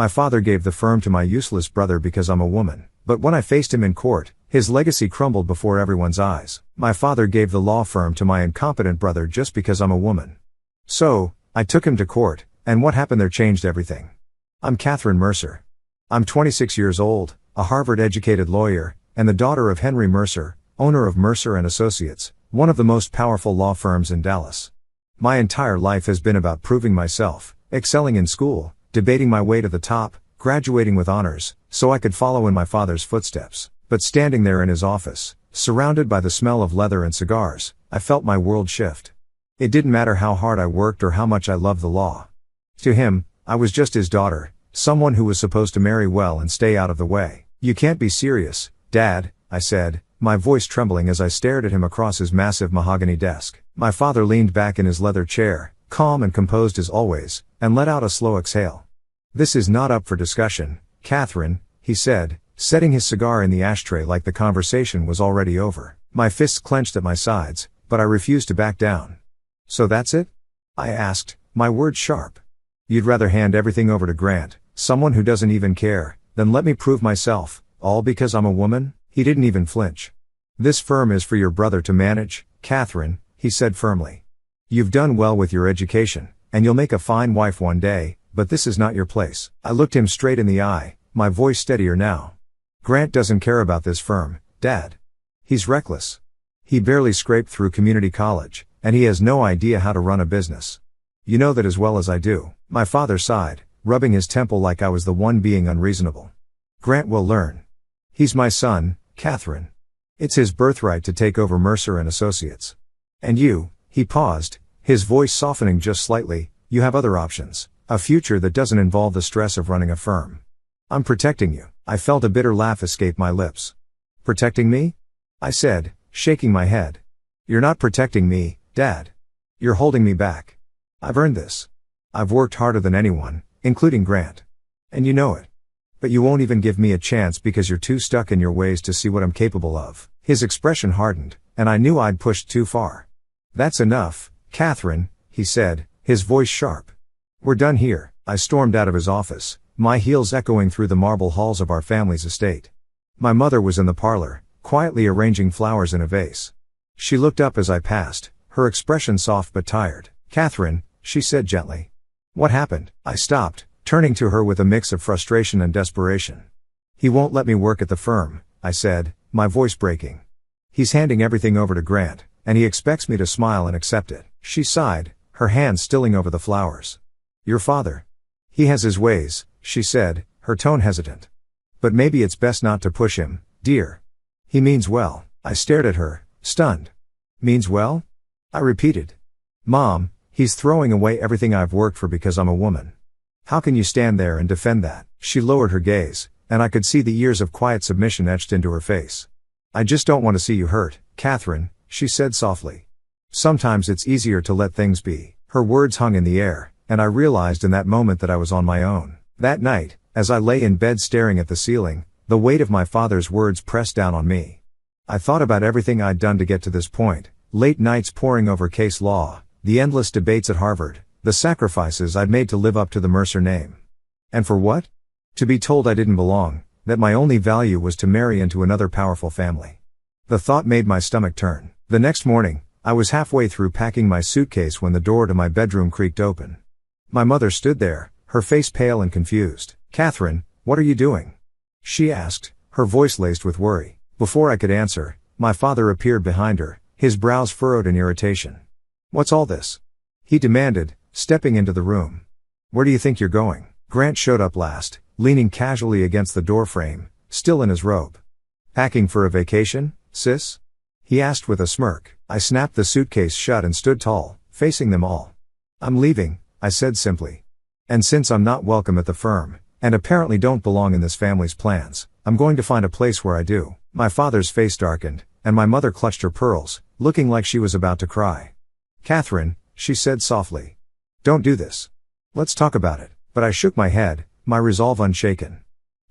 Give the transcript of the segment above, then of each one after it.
My father gave the firm to my useless brother because I'm a woman. But when I faced him in court, his legacy crumbled before everyone's eyes. My father gave the law firm to my incompetent brother just because I'm a woman. So, I took him to court, and what happened there changed everything. I'm Catherine Mercer. I'm 26 years old, a Harvard-educated lawyer, and the daughter of Henry Mercer, owner of Mercer and Associates, one of the most powerful law firms in Dallas. My entire life has been about proving myself, excelling in school, debating my way to the top, graduating with honors, so I could follow in my father's footsteps. But standing there in his office, surrounded by the smell of leather and cigars, I felt my world shift. It didn't matter how hard I worked or how much I loved the law. To him, I was just his daughter, someone who was supposed to marry well and stay out of the way. "You can't be serious, Dad," I said, my voice trembling as I stared at him across his massive mahogany desk. My father leaned back in his leather chair, calm and composed as always, and let out a slow exhale. "This is not up for discussion, Catherine," he said, setting his cigar in the ashtray like the conversation was already over. My fists clenched at my sides, but I refused to back down. "So that's it?" I asked, my words sharp. "You'd rather hand everything over to Grant, someone who doesn't even care, than let me prove myself, all because I'm a woman?" He didn't even flinch. "This firm is for your brother to manage, Catherine," he said firmly. "You've done well with your education, and you'll make a fine wife one day, but this is not your place." I looked him straight in the eye, my voice steadier now. "Grant doesn't care about this firm, Dad. He's reckless. He barely scraped through community college, and he has no idea how to run a business. You know that as well as I do." My father sighed, rubbing his temple like I was the one being unreasonable. "Grant will learn. He's my son, Catherine. It's his birthright to take over Mercer and Associates. And you," he paused, his voice softening just slightly, "you have other options. A future that doesn't involve the stress of running a firm. I'm protecting you." I felt a bitter laugh escape my lips. "Protecting me?" I said, shaking my head. "You're not protecting me, Dad. You're holding me back. I've earned this. I've worked harder than anyone, including Grant. And you know it. But you won't even give me a chance because you're too stuck in your ways to see what I'm capable of." His expression hardened, and I knew I'd pushed too far. "That's enough, Catherine," he said, his voice sharp. "We're done here." I stormed out of his office, my heels echoing through the marble halls of our family's estate. My mother was in the parlor, quietly arranging flowers in a vase. She looked up as I passed, her expression soft but tired. "Catherine," she said gently. "What happened?" I stopped, turning to her with a mix of frustration and desperation. "He won't let me work at the firm," I said, my voice breaking. "He's handing everything over to Grant, and he expects me to smile and accept it." She sighed, her hand stilling over the flowers. "Your father. He has his ways," she said, her tone hesitant. "But maybe it's best not to push him, dear. He means well." I stared at her, stunned. "Means well?" I repeated. "Mom, he's throwing away everything I've worked for because I'm a woman. How can you stand there and defend that?" She lowered her gaze, and I could see the years of quiet submission etched into her face. "I just don't want to see you hurt, Catherine," she said softly. "Sometimes it's easier to let things be." Her words hung in the air, and I realized in that moment that I was on my own. That night, as I lay in bed staring at the ceiling, the weight of my father's words pressed down on me. I thought about everything I'd done to get to this point, late nights poring over case law, the endless debates at Harvard, the sacrifices I'd made to live up to the Mercer name. And for what? To be told I didn't belong, that my only value was to marry into another powerful family. The thought made my stomach turn. The next morning, I was halfway through packing my suitcase when the door to my bedroom creaked open. My mother stood there, her face pale and confused. "Catherine, what are you doing?" she asked, her voice laced with worry. Before I could answer, my father appeared behind her, his brows furrowed in irritation. "What's all this?" he demanded, stepping into the room. "Where do you think you're going?" Grant showed up last, leaning casually against the doorframe, still in his robe. "Packing for a vacation, sis?" he asked with a smirk. I snapped the suitcase shut and stood tall, facing them all. "I'm leaving," I said simply. "And since I'm not welcome at the firm, and apparently don't belong in this family's plans, I'm going to find a place where I do." My father's face darkened, and my mother clutched her pearls, looking like she was about to cry. "Catherine," she said softly. "Don't do this. Let's talk about it." But I shook my head, my resolve unshaken.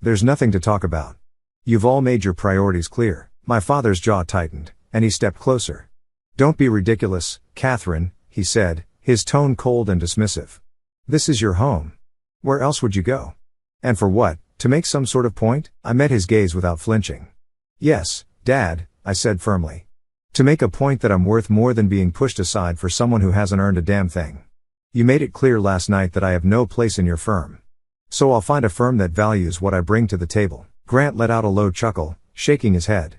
"There's nothing to talk about. You've all made your priorities clear." My father's jaw tightened, and he stepped closer. "Don't be ridiculous, Catherine," he said, his tone cold and dismissive. "This is your home. Where else would you go? And for what? To make some sort of point? I met his gaze without flinching. Yes, Dad, I said firmly. To make a point that I'm worth more than being pushed aside for someone who hasn't earned a damn thing. You made it clear last night that I have no place in your firm. So I'll find a firm that values what I bring to the table. Grant let out a low chuckle, shaking his head.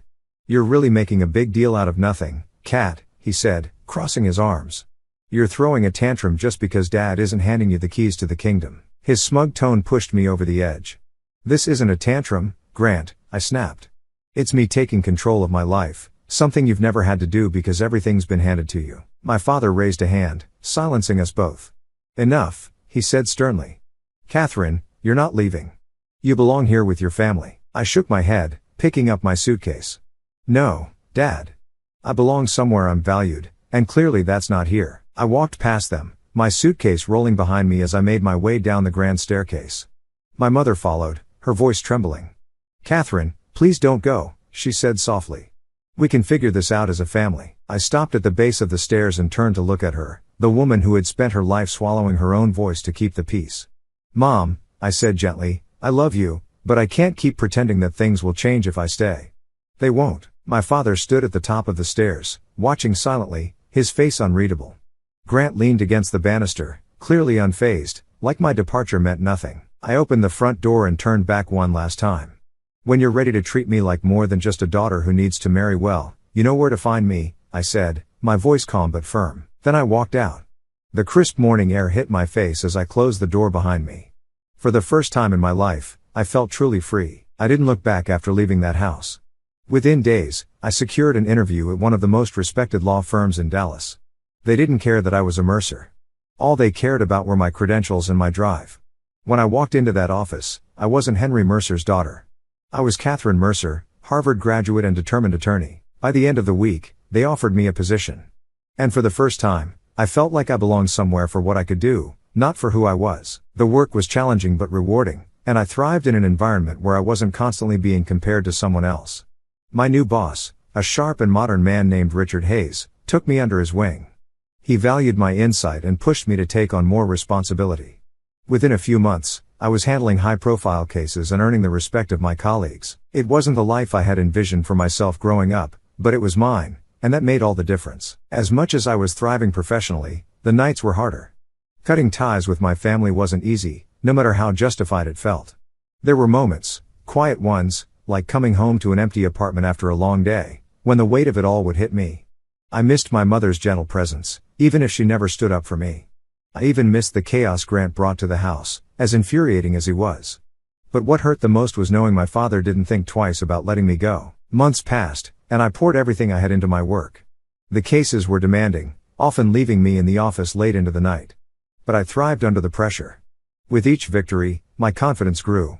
You're really making a big deal out of nothing, Cat, he said, crossing his arms. You're throwing a tantrum just because Dad isn't handing you the keys to the kingdom. His smug tone pushed me over the edge. This isn't a tantrum, Grant, I snapped. It's me taking control of my life, something you've never had to do because everything's been handed to you. My father raised a hand, silencing us both. Enough, he said sternly. Catherine, you're not leaving. You belong here with your family. I shook my head, picking up my suitcase. No, Dad. I belong somewhere I'm valued, and clearly that's not here. I walked past them, my suitcase rolling behind me as I made my way down the grand staircase. My mother followed, her voice trembling. Catherine, please don't go, she said softly. We can figure this out as a family. I stopped at the base of the stairs and turned to look at her, the woman who had spent her life swallowing her own voice to keep the peace. Mom, I said gently, I love you, but I can't keep pretending that things will change if I stay. They won't. My father stood at the top of the stairs, watching silently, his face unreadable. Grant leaned against the banister, clearly unfazed, like my departure meant nothing. I opened the front door and turned back one last time. When you're ready to treat me like more than just a daughter who needs to marry well, you know where to find me, I said, my voice calm but firm. Then I walked out. The crisp morning air hit my face as I closed the door behind me. For the first time in my life, I felt truly free. I didn't look back after leaving that house. Within days, I secured an interview at one of the most respected law firms in Dallas. They didn't care that I was a Mercer. All they cared about were my credentials and my drive. When I walked into that office, I wasn't Henry Mercer's daughter. I was Catherine Mercer, Harvard graduate and determined attorney. By the end of the week, they offered me a position. And for the first time, I felt like I belonged somewhere for what I could do, not for who I was. The work was challenging but rewarding, and I thrived in an environment where I wasn't constantly being compared to someone else. My new boss, a sharp and modern man named Richard Hayes, took me under his wing. He valued my insight and pushed me to take on more responsibility. Within a few months, I was handling high-profile cases and earning the respect of my colleagues. It wasn't the life I had envisioned for myself growing up, but it was mine, and that made all the difference. As much as I was thriving professionally, the nights were harder. Cutting ties with my family wasn't easy, no matter how justified it felt. There were moments, quiet ones, like coming home to an empty apartment after a long day, when the weight of it all would hit me. I missed my mother's gentle presence, even if she never stood up for me. I even missed the chaos Grant brought to the house, as infuriating as he was. But what hurt the most was knowing my father didn't think twice about letting me go. Months passed, and I poured everything I had into my work. The cases were demanding, often leaving me in the office late into the night. But I thrived under the pressure. With each victory, my confidence grew.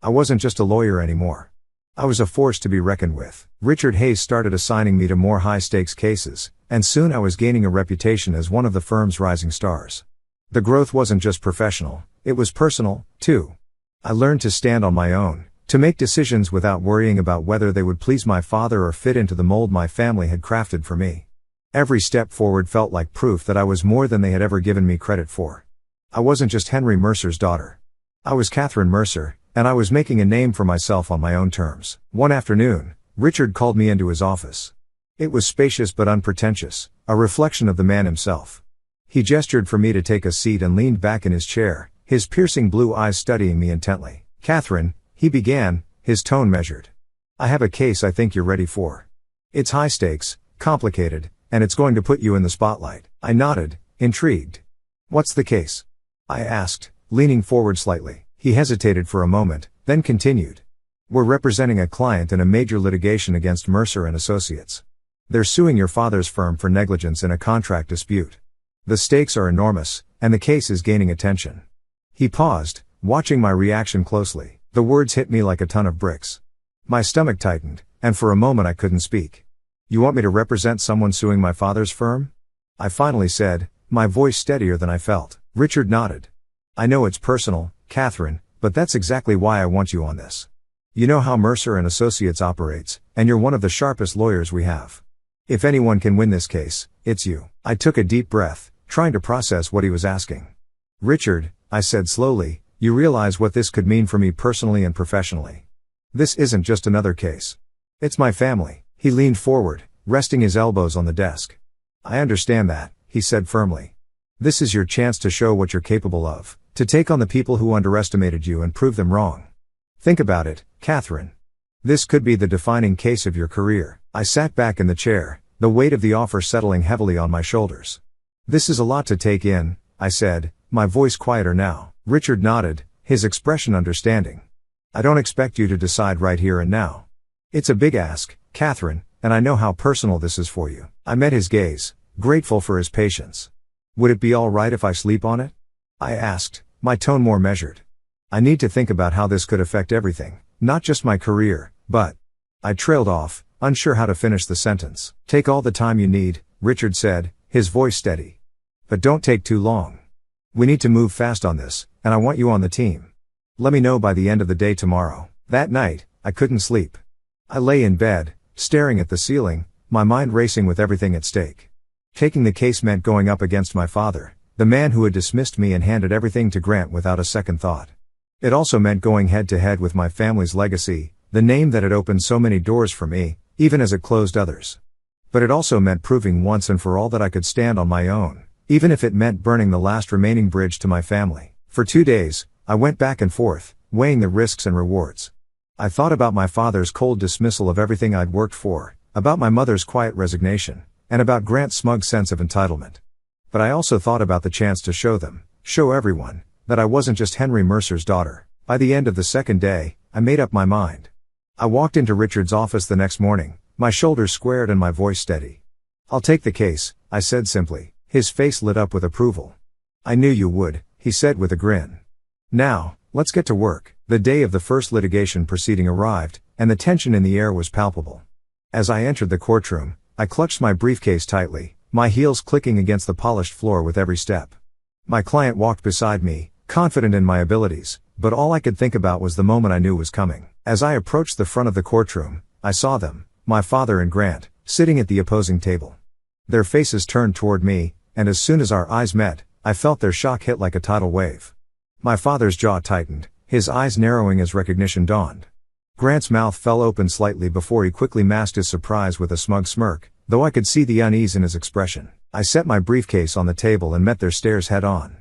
I wasn't just a lawyer anymore. I was a force to be reckoned with. Richard Hayes started assigning me to more high-stakes cases, and soon I was gaining a reputation as one of the firm's rising stars. The growth wasn't just professional, it was personal, too. I learned to stand on my own, to make decisions without worrying about whether they would please my father or fit into the mold my family had crafted for me. Every step forward felt like proof that I was more than they had ever given me credit for. I wasn't just Henry Mercer's daughter. I was Catherine Mercer, and I was making a name for myself on my own terms. One afternoon, Richard called me into his office. It was spacious but unpretentious, a reflection of the man himself. He gestured for me to take a seat and leaned back in his chair, his piercing blue eyes studying me intently. Catherine, he began, his tone measured. I have a case I think you're ready for. It's high stakes, complicated, and it's going to put you in the spotlight. I nodded, intrigued. What's the case? I asked, leaning forward slightly. He hesitated for a moment, then continued. We're representing a client in a major litigation against Mercer and Associates. They're suing your father's firm for negligence in a contract dispute. The stakes are enormous, and the case is gaining attention. He paused, watching my reaction closely. The words hit me like a ton of bricks. My stomach tightened, and for a moment I couldn't speak. You want me to represent someone suing my father's firm? I finally said, my voice steadier than I felt. Richard nodded. I know it's personal, Catherine, but that's exactly why I want you on this. You know how Mercer and Associates operates, and you're one of the sharpest lawyers we have. If anyone can win this case, it's you. I took a deep breath, trying to process what he was asking. Richard, I said slowly, you realize what this could mean for me personally and professionally. This isn't just another case. It's my family." He leaned forward, resting his elbows on the desk. "I understand that," he said firmly. "This is your chance to show what you're capable of, to take on the people who underestimated you and prove them wrong. Think about it, Catherine. This could be the defining case of your career." I sat back in the chair, the weight of the offer settling heavily on my shoulders. "This is a lot to take in," I said, my voice quieter now. Richard nodded, his expression understanding. "I don't expect you to decide right here and now. It's a big ask, Catherine, and I know how personal this is for you." I met his gaze, grateful for his patience. "Would it be all right if I sleep on it?" I asked, my tone more measured. "I need to think about how this could affect everything, not just my career, but..." I trailed off, unsure how to finish the sentence. "Take all the time you need," Richard said, his voice steady. "But don't take too long. We need to move fast on this, and I want you on the team. Let me know by the end of the day tomorrow." That night, I couldn't sleep. I lay in bed, staring at the ceiling, my mind racing with everything at stake. Taking the case meant going up against my father, the man who had dismissed me and handed everything to Grant without a second thought. It also meant going head to head with my family's legacy, the name that had opened so many doors for me, even as it closed others. But it also meant proving once and for all that I could stand on my own, even if it meant burning the last remaining bridge to my family. For 2 days, I went back and forth, weighing the risks and rewards. I thought about my father's cold dismissal of everything I'd worked for, about my mother's quiet resignation, and about Grant's smug sense of entitlement. But I also thought about the chance to show everyone, that I wasn't just Henry Mercer's daughter. By the end of the second day, I made up my mind. I walked into Richard's office the next morning, my shoulders squared and my voice steady. "I'll take the case," I said simply. His face lit up with approval. "I knew you would," he said with a grin. "Now, let's get to work." The day of the first litigation proceeding arrived, and the tension in the air was palpable. As I entered the courtroom, I clutched my briefcase tightly, my heels clicking against the polished floor with every step. My client walked beside me, confident in my abilities, but all I could think about was the moment I knew was coming. As I approached the front of the courtroom, I saw them, my father and Grant, sitting at the opposing table. Their faces turned toward me, and as soon as our eyes met, I felt their shock hit like a tidal wave. My father's jaw tightened, his eyes narrowing as recognition dawned. Grant's mouth fell open slightly before he quickly masked his surprise with a smug smirk, though I could see the unease in his expression. I set my briefcase on the table and met their stares head on.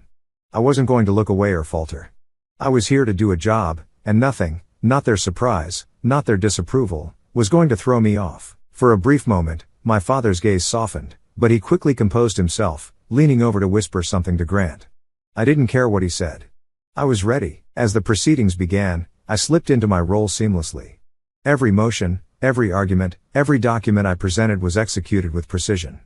I wasn't going to look away or falter. I was here to do a job, and nothing, not their surprise, not their disapproval, was going to throw me off. For a brief moment, my father's gaze softened, but he quickly composed himself, leaning over to whisper something to Grant. I didn't care what he said. I was ready. As the proceedings began, I slipped into my role seamlessly. Every motion, every argument, every document I presented was executed with precision.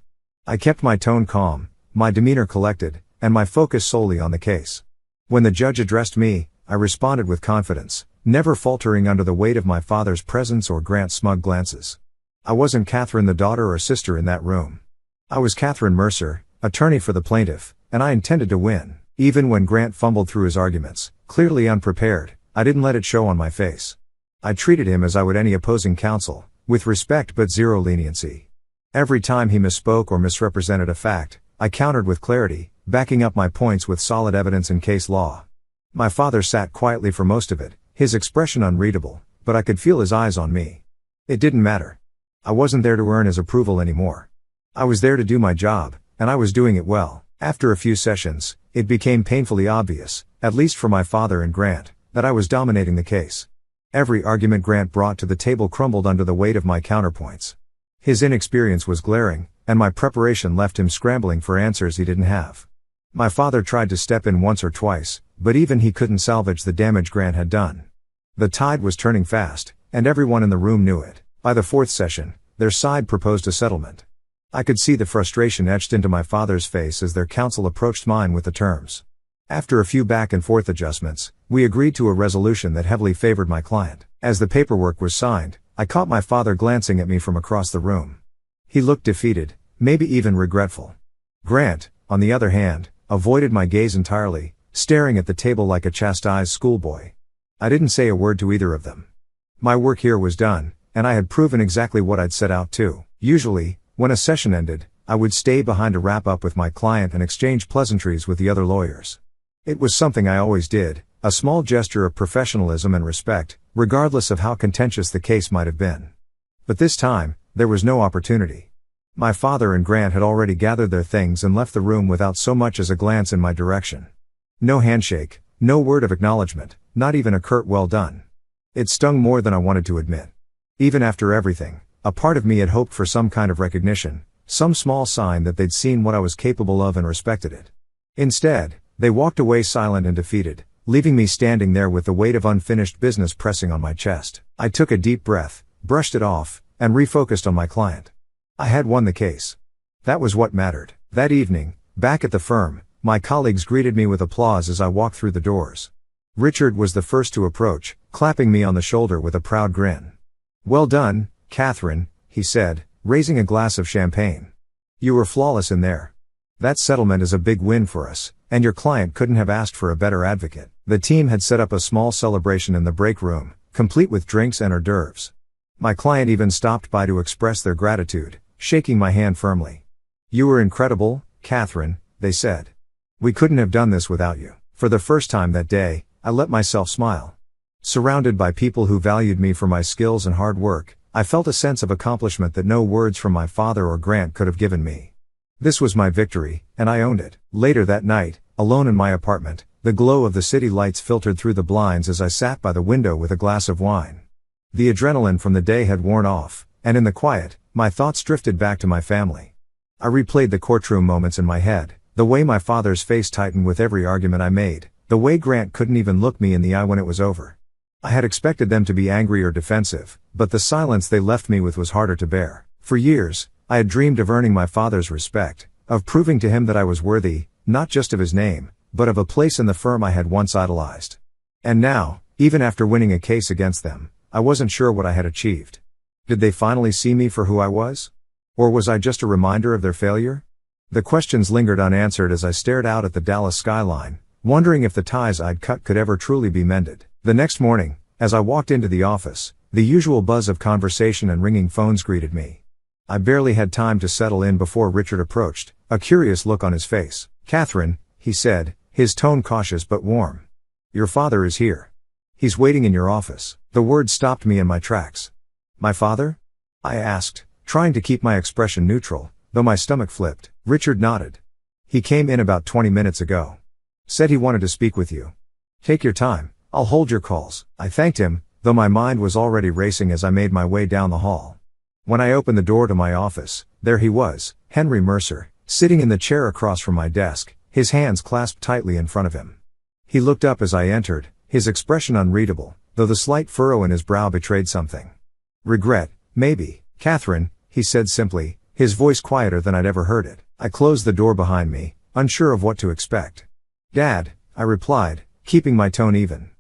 I kept my tone calm, my demeanor collected, and my focus solely on the case. When the judge addressed me, I responded with confidence, never faltering under the weight of my father's presence or Grant's smug glances. I wasn't Catherine the daughter or sister in that room. I was Catherine Mercer, attorney for the plaintiff, and I intended to win. Even when Grant fumbled through his arguments, clearly unprepared, I didn't let it show on my face. I treated him as I would any opposing counsel, with respect but zero leniency. Every time he misspoke or misrepresented a fact, I countered with clarity, backing up my points with solid evidence and case law. My father sat quietly for most of it, his expression unreadable, but I could feel his eyes on me. It didn't matter. I wasn't there to earn his approval anymore. I was there to do my job, and I was doing it well. After a few sessions, it became painfully obvious, at least for my father and Grant, that I was dominating the case. Every argument Grant brought to the table crumbled under the weight of my counterpoints. His inexperience was glaring, and my preparation left him scrambling for answers he didn't have. My father tried to step in once or twice, but even he couldn't salvage the damage Grant had done. The tide was turning fast, and everyone in the room knew it. By the fourth session, their side proposed a settlement. I could see the frustration etched into my father's face as their counsel approached mine with the terms. After a few back and forth adjustments, we agreed to a resolution that heavily favored my client. As the paperwork was signed, I caught my father glancing at me from across the room. He looked defeated, maybe even regretful. Grant, on the other hand, avoided my gaze entirely, staring at the table like a chastised schoolboy. I didn't say a word to either of them. My work here was done, and I had proven exactly what I'd set out to. Usually, when a session ended, I would stay behind to wrap up with my client and exchange pleasantries with the other lawyers. It was something I always did, a small gesture of professionalism and respect, regardless of how contentious the case might have been. But this time, there was no opportunity. My father and Grant had already gathered their things and left the room without so much as a glance in my direction. No handshake, no word of acknowledgement, not even a curt "well done." It stung more than I wanted to admit. Even after everything, a part of me had hoped for some kind of recognition, some small sign that they'd seen what I was capable of and respected it. Instead, they walked away silent and defeated, leaving me standing there with the weight of unfinished business pressing on my chest. I took a deep breath, brushed it off, and refocused on my client. I had won the case. That was what mattered. That evening, back at the firm, my colleagues greeted me with applause as I walked through the doors. Richard was the first to approach, clapping me on the shoulder with a proud grin. "Well done, Catherine," he said, raising a glass of champagne. "You were flawless in there. That settlement is a big win for us, and your client couldn't have asked for a better advocate." The team had set up a small celebration in the break room, complete with drinks and hors d'oeuvres. My client even stopped by to express their gratitude, shaking my hand firmly. "You were incredible, Catherine," they said. "We couldn't have done this without you." For the first time that day, I let myself smile. Surrounded by people who valued me for my skills and hard work, I felt a sense of accomplishment that no words from my father or Grant could have given me. This was my victory, and I owned it. Later that night, alone in my apartment, the glow of the city lights filtered through the blinds as I sat by the window with a glass of wine. The adrenaline from the day had worn off, and in the quiet, my thoughts drifted back to my family. I replayed the courtroom moments in my head, the way my father's face tightened with every argument I made, the way Grant couldn't even look me in the eye when it was over. I had expected them to be angry or defensive, but the silence they left me with was harder to bear. For years, I had dreamed of earning my father's respect, of proving to him that I was worthy, not just of his name, but of a place in the firm I had once idolized. And now, even after winning a case against them, I wasn't sure what I had achieved. Did they finally see me for who I was? Or was I just a reminder of their failure? The questions lingered unanswered as I stared out at the Dallas skyline, wondering if the ties I'd cut could ever truly be mended. The next morning, as I walked into the office, the usual buzz of conversation and ringing phones greeted me. I barely had time to settle in before Richard approached, a curious look on his face. "Catherine," he said, his tone cautious but warm. "Your father is here. He's waiting in your office." The word stopped me in my tracks. "My father?" I asked, trying to keep my expression neutral, though my stomach flipped. Richard nodded. "He came in about 20 minutes ago. Said he wanted to speak with you. Take your time, I'll hold your calls." I thanked him, though my mind was already racing as I made my way down the hall. When I opened the door to my office, there he was, Henry Mercer, sitting in the chair across from my desk, his hands clasped tightly in front of him. He looked up as I entered, his expression unreadable, though the slight furrow in his brow betrayed something. "Regret, maybe, Catherine," he said simply, his voice quieter than I'd ever heard it. I closed the door behind me, unsure of what to expect. "Dad," I replied, keeping my tone even.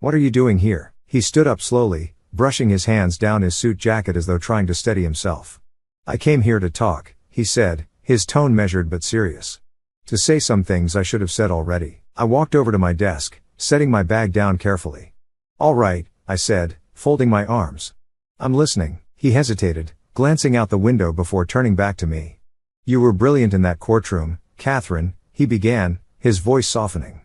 "What are you doing here?" He stood up slowly, brushing his hands down his suit jacket as though trying to steady himself. "I came here to talk," he said, his tone measured but serious. "To say some things I should have said already." I walked over to my desk, setting my bag down carefully. "All right," I said, folding my arms. "I'm listening." He hesitated, glancing out the window before turning back to me. "You were brilliant in that courtroom, Catherine," he began, his voice softening.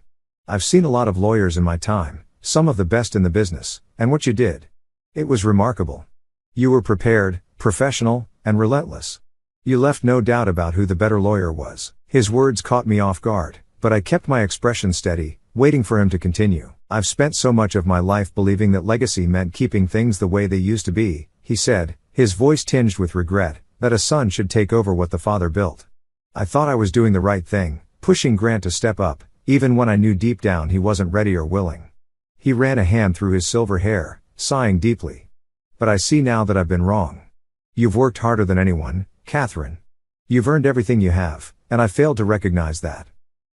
"I've seen a lot of lawyers in my time, some of the best in the business, and what you did. It was remarkable. You were prepared, professional, and relentless. You left no doubt about who the better lawyer was." His words caught me off guard, but I kept my expression steady, waiting for him to continue. "I've spent so much of my life believing that legacy meant keeping things the way they used to be," he said, his voice tinged with regret, "that a son should take over what the father built. I thought I was doing the right thing, pushing Grant to step up, even when I knew deep down he wasn't ready or willing." He ran a hand through his silver hair, sighing deeply. "But I see now that I've been wrong. You've worked harder than anyone, Catherine. You've earned everything you have, and I failed to recognize that.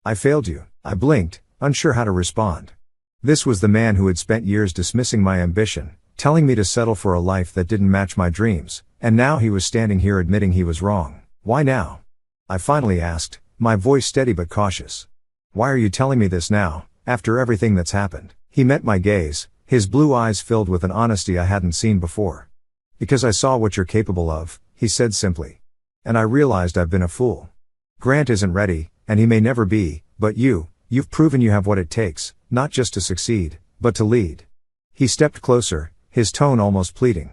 I failed you." I blinked, unsure how to respond. This was the man who had spent years dismissing my ambition, telling me to settle for a life that didn't match my dreams, and now he was standing here admitting he was wrong. "Why now?" I finally asked, my voice steady but cautious. "Why are you telling me this now, after everything that's happened?" He met my gaze, his blue eyes filled with an honesty I hadn't seen before. "Because I saw what you're capable of," he said simply. "And I realized I've been a fool. Grant isn't ready, and he may never be, but you've proven you have what it takes, not just to succeed, but to lead. He stepped closer, his tone almost pleading.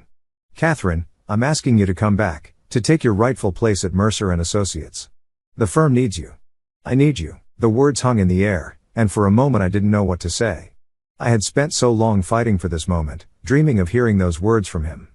Catherine, I'm asking you to come back, to take your rightful place at Mercer and Associates. The firm needs you. I need you. The words hung in the air, and for a moment I didn't know what to say. I had spent so long fighting for this moment, dreaming of hearing those words from him.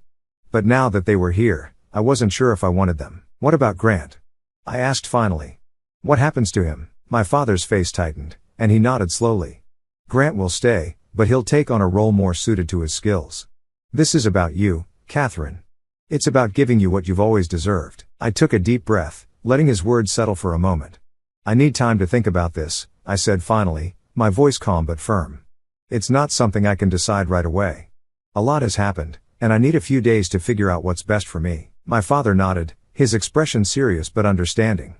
But now that they were here, I wasn't sure if I wanted them. What about Grant? I asked finally. What happens to him? My father's face tightened, and he nodded slowly. Grant will stay, but he'll take on a role more suited to his skills. This is about you, Catherine. It's about giving you what you've always deserved. I took a deep breath, letting his words settle for a moment. I need time to think about this, I said finally, my voice calm but firm. It's not something I can decide right away. A lot has happened, and I need a few days to figure out what's best for me. My father nodded, his expression serious but understanding.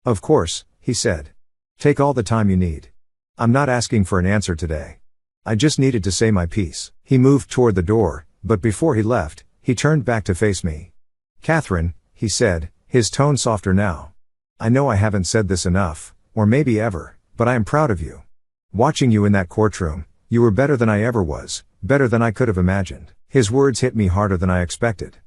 Of course, he said. Take all the time you need. I'm not asking for an answer today. I just needed to say my piece. He moved toward the door, but before he left, he turned back to face me. Catherine, he said, his tone softer now. I know I haven't said this enough, or maybe ever, but I am proud of you. Watching you in that courtroom, you were better than I ever was, better than I could have imagined. His words hit me harder than I expected.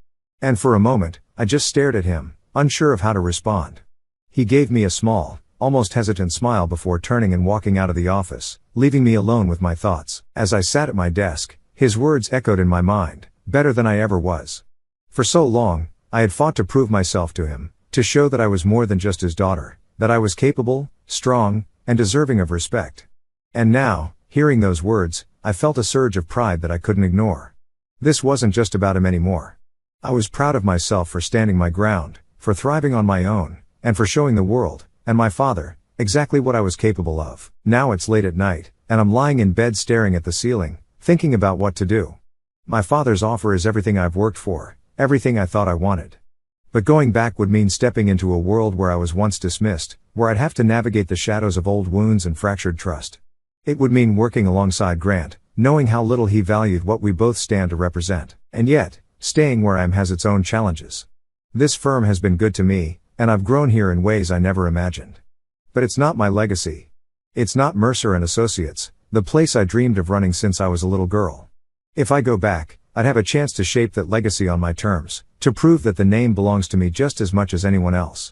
And for a moment, I just stared at him, unsure of how to respond. He gave me a small, almost hesitant smile before turning and walking out of the office, leaving me alone with my thoughts. As I sat at my desk, his words echoed in my mind, better than I ever was. For so long, I had fought to prove myself to him, to show that I was more than just his daughter, that I was capable, strong, and deserving of respect. And now, hearing those words, I felt a surge of pride that I couldn't ignore. This wasn't just about him anymore. I was proud of myself for standing my ground, for thriving on my own, and for showing the world, and my father, exactly what I was capable of. Now it's late at night, and I'm lying in bed staring at the ceiling, thinking about what to do. My father's offer is everything I've worked for, everything I thought I wanted. But going back would mean stepping into a world where I was once dismissed, where I'd have to navigate the shadows of old wounds and fractured trust. It would mean working alongside Grant, knowing how little he valued what we both stand to represent. And yet, staying where I am has its own challenges. This firm has been good to me, and I've grown here in ways I never imagined. But it's not my legacy. It's not Mercer and Associates, the place I dreamed of running since I was a little girl. If I go back, I'd have a chance to shape that legacy on my terms, to prove that the name belongs to me just as much as anyone else.